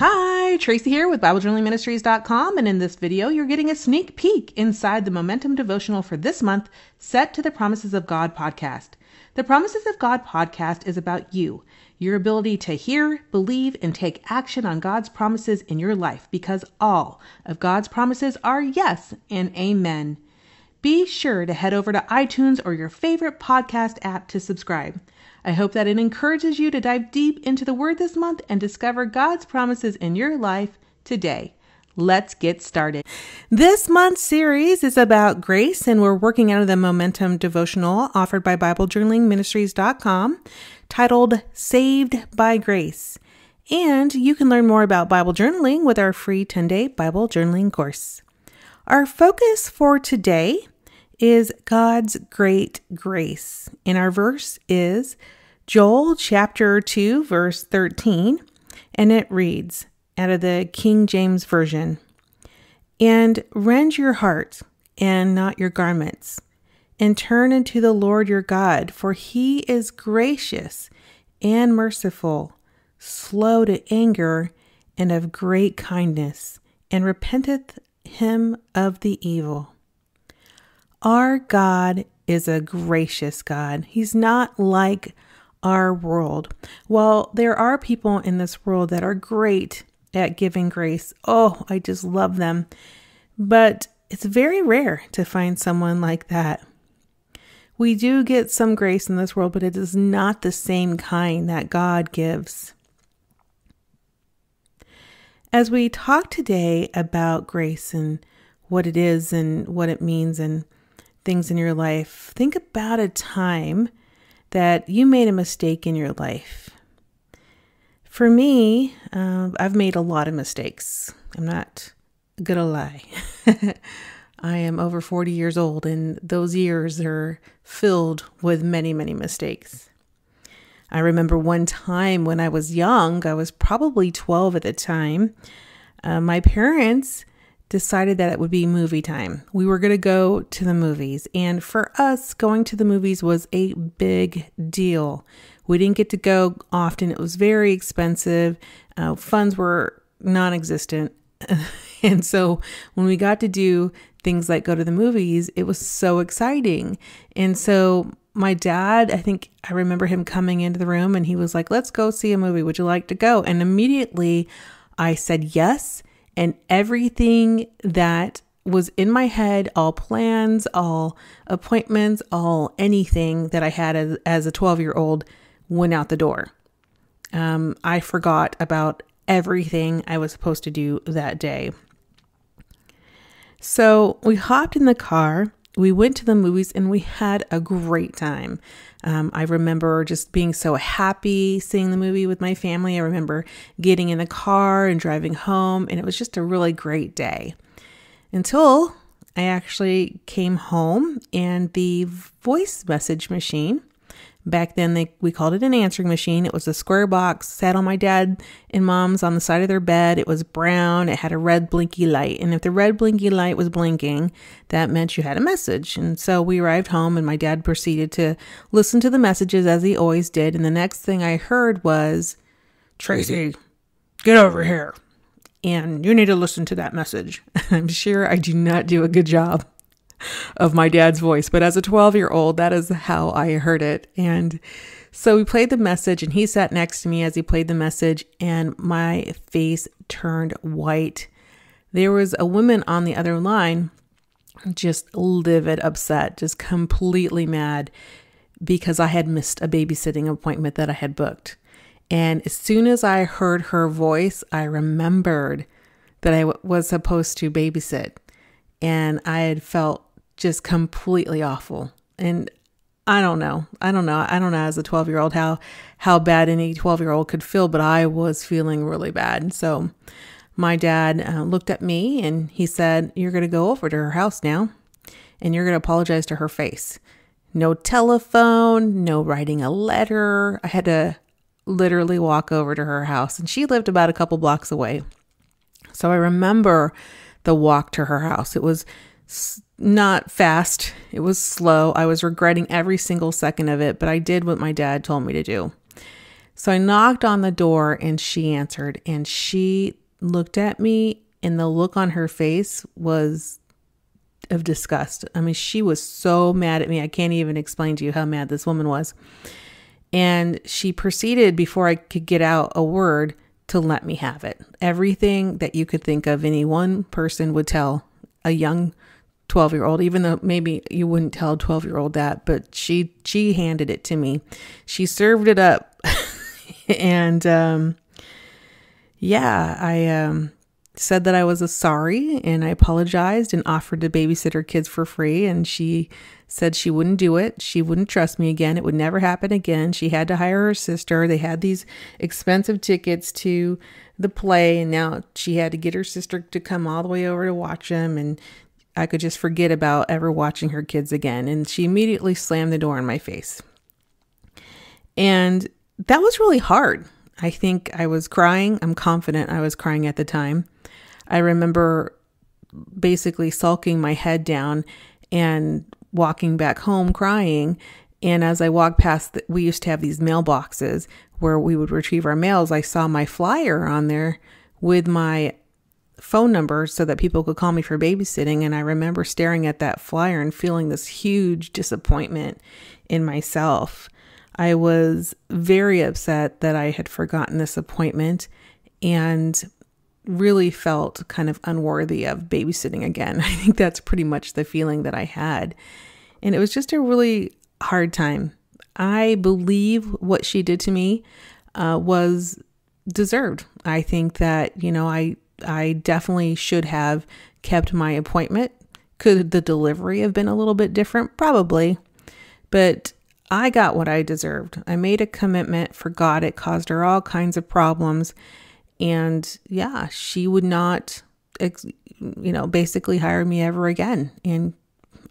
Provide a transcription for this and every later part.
Hi, Tracy here with BibleJournalingMinistries.com, and in this video, you're getting a sneak peek inside the Momentum Devotional for this month, set to the Promises of God podcast. The Promises of God podcast is about you, your ability to hear, believe, and take action on God's promises in your life, because all of God's promises are yes and amen. Be sure to head over to iTunes or your favorite podcast app to subscribe. I hope that it encourages you to dive deep into the Word this month and discover God's promises in your life today. Let's get started. This month's series is about grace, and we're working out of the Momentum Devotional offered by BibleJournalingMinistries.com, titled Saved by Grace. And you can learn more about Bible journaling with our free 10-day Bible journaling course. Our focus for today is God's great grace. And our verse is Joel chapter 2, verse 13, and it reads out of the King James Version, "And rend your heart and not your garments, and turn unto the Lord your God, for he is gracious and merciful, slow to anger, and of great kindness, and repenteth him of the evil." Our God is a gracious God. He's not like our world. While there are people in this world that are great at giving grace, oh, I just love them. But it's very rare to find someone like that. We do get some grace in this world, but it is not the same kind that God gives. As we talk today about grace and what it is and what it means and things in your life, think about a time that you made a mistake in your life. For me, I've made a lot of mistakes. I'm not gonna lie. I am over 40 years old, and those years are filled with many, many mistakes. I remember one time when I was young, I was probably 12 at the time, my parents decided that it would be movie time. We were going to go to the movies. And for us, going to the movies was a big deal. We didn't get to go often. It was very expensive. Funds were non-existent. And so when we got to do things like go to the movies, it was so exciting. And so my dad, I remember him coming into the room and he was like, "Let's go see a movie. Would you like to go?" And immediately I said yes. And everything that was in my head, all plans, all appointments, all anything that I had as a 12-year-old went out the door. I forgot about everything I was supposed to do that day. So we hopped in the car, we went to the movies, and we had a great time. I remember just being so happy seeing the movie with my family. I remember getting in the car and driving home, and it was just a really great day. Until I actually came home and the voice message machine, back then we called it an answering machine. It was a square box, sat on my dad and mom's on the side of their bed. It was brown. It had a red blinky light. And if the red blinky light was blinking, that meant you had a message. And so we arrived home and my dad proceeded to listen to the messages as he always did. And the next thing I heard was, "Tracy, get over here. And you need to listen to that message." I'm sure I do not do a good job of my dad's voice, but as a 12-year-old, that is how I heard it. And so we played the message and he sat next to me as he played the message and my face turned white. There was a woman on the other line, just livid, upset, just completely mad because I had missed a babysitting appointment that I had booked. And as soon as I heard her voice, I remembered that I was supposed to babysit, and I had felt just completely awful. And I don't know as a 12-year-old how bad any 12-year-old could feel, but I was feeling really bad. So my dad looked at me and he said, "You're going to go over to her house now and you're going to apologize to her face. No telephone, no writing a letter." I had to literally walk over to her house, and she lived about a couple blocks away. So I remember the walk to her house. It was not fast. It was slow. I was regretting every single second of it, but I did what my dad told me to do. So I knocked on the door and she answered, and she looked at me, and the look on her face was of disgust. I mean, she was so mad at me. I can't even explain to you how mad this woman was. And she proceeded, before I could get out a word, to let me have it. Everything that you could think of any one person would tell a young 12-year-old, even though maybe you wouldn't tell a 12-year-old that, but she handed it to me. She served it up. And I said that I was sorry, and I apologized and offered to babysit her kids for free. And she said she wouldn't do it. She wouldn't trust me again. It would never happen again. She had to hire her sister. They had these expensive tickets to the play, and now she had to get her sister to come all the way over to watch them. And I could just forget about ever watching her kids again. And she immediately slammed the door in my face. And that was really hard. I think I was crying. I'm confident I was crying at the time. I remember basically sulking my head down and walking back home crying. And as I walked past, we used to have these mailboxes where we would retrieve our mails. I saw my flyer on there with my phone number so that people could call me for babysitting. And I remember staring at that flyer and feeling this huge disappointment in myself. I was very upset that I had forgotten this appointment and really felt kind of unworthy of babysitting again. I think that's pretty much the feeling that I had. And it was just a really hard time. I believe what she did to me was deserved. I think that, I definitely should have kept my appointment. Could the delivery have been a little bit different? Probably. But I got what I deserved. I made a commitment, forgot it, caused her all kinds of problems. And yeah, she would not, basically hire me ever again. And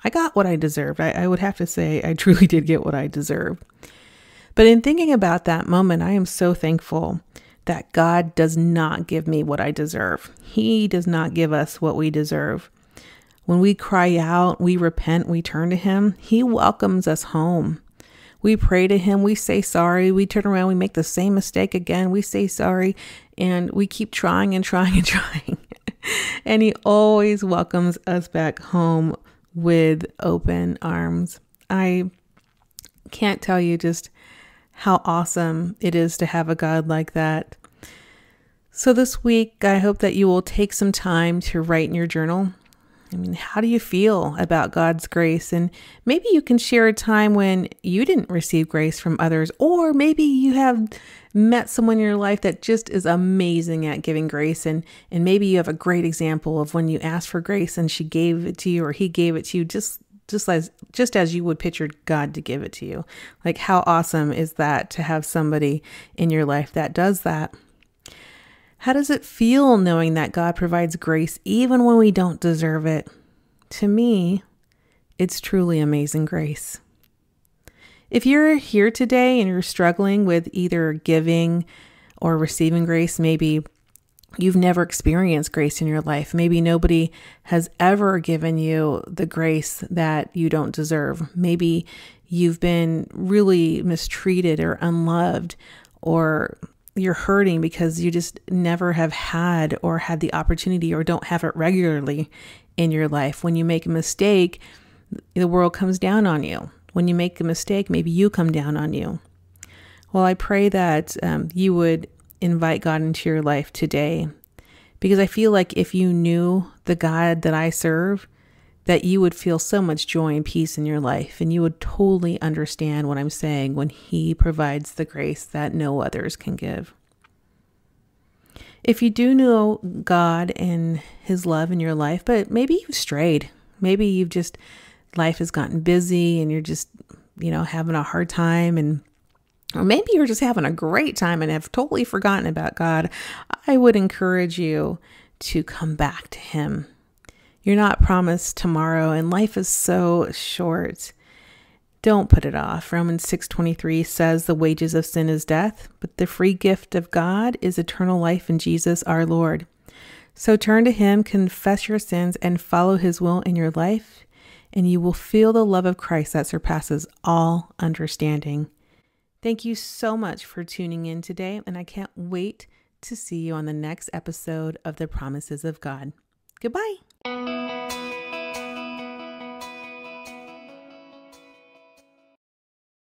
I got what I deserved. I would have to say I truly did get what I deserved. But in thinking about that moment, I am so thankful that God does not give me what I deserve. He does not give us what we deserve. When we cry out, we repent, we turn to Him, He welcomes us home. We pray to Him, we say sorry, we turn around, we make the same mistake again, we say sorry, and we keep trying and trying and trying. And He always welcomes us back home with open arms. I can't tell you just how awesome it is to have a God like that. So this week, I hope that you will take some time to write in your journal. How do you feel about God's grace? And maybe you can share a time when you didn't receive grace from others, or maybe you have met someone in your life that just is amazing at giving grace. And maybe you have a great example of when you asked for grace and she gave it to you, or he gave it to you just as you would picture God to give it to you. Like, how awesome is that to have somebody in your life that does that? How does it feel knowing that God provides grace even when we don't deserve it? To me, it's truly amazing grace. If you're here today and you're struggling with either giving or receiving grace, maybe you've never experienced grace in your life. Maybe nobody has ever given you the grace that you don't deserve. Maybe you've been really mistreated or unloved, or you're hurting because you just never have had the opportunity, or don't have it regularly in your life. When you make a mistake, the world comes down on you. When you make a mistake, maybe you come down on you. Well, I pray that you would invite God into your life today, because I feel like if you knew the God that I serve, that you would feel so much joy and peace in your life, and you would totally understand what I'm saying when He provides the grace that no others can give. If you do know God and His love in your life, but maybe you've strayed, maybe life has gotten busy and you're just, having a hard time, or maybe you're just having a great time and have totally forgotten about God, I would encourage you to come back to Him. You're not promised tomorrow, and life is so short. Don't put it off. Romans 6:23 says the wages of sin is death, but the free gift of God is eternal life in Jesus our Lord. So turn to Him, confess your sins, and follow His will in your life, and you will feel the love of Christ that surpasses all understanding. Thank you so much for tuning in today, and I can't wait to see you on the next episode of The Promises of God. Goodbye.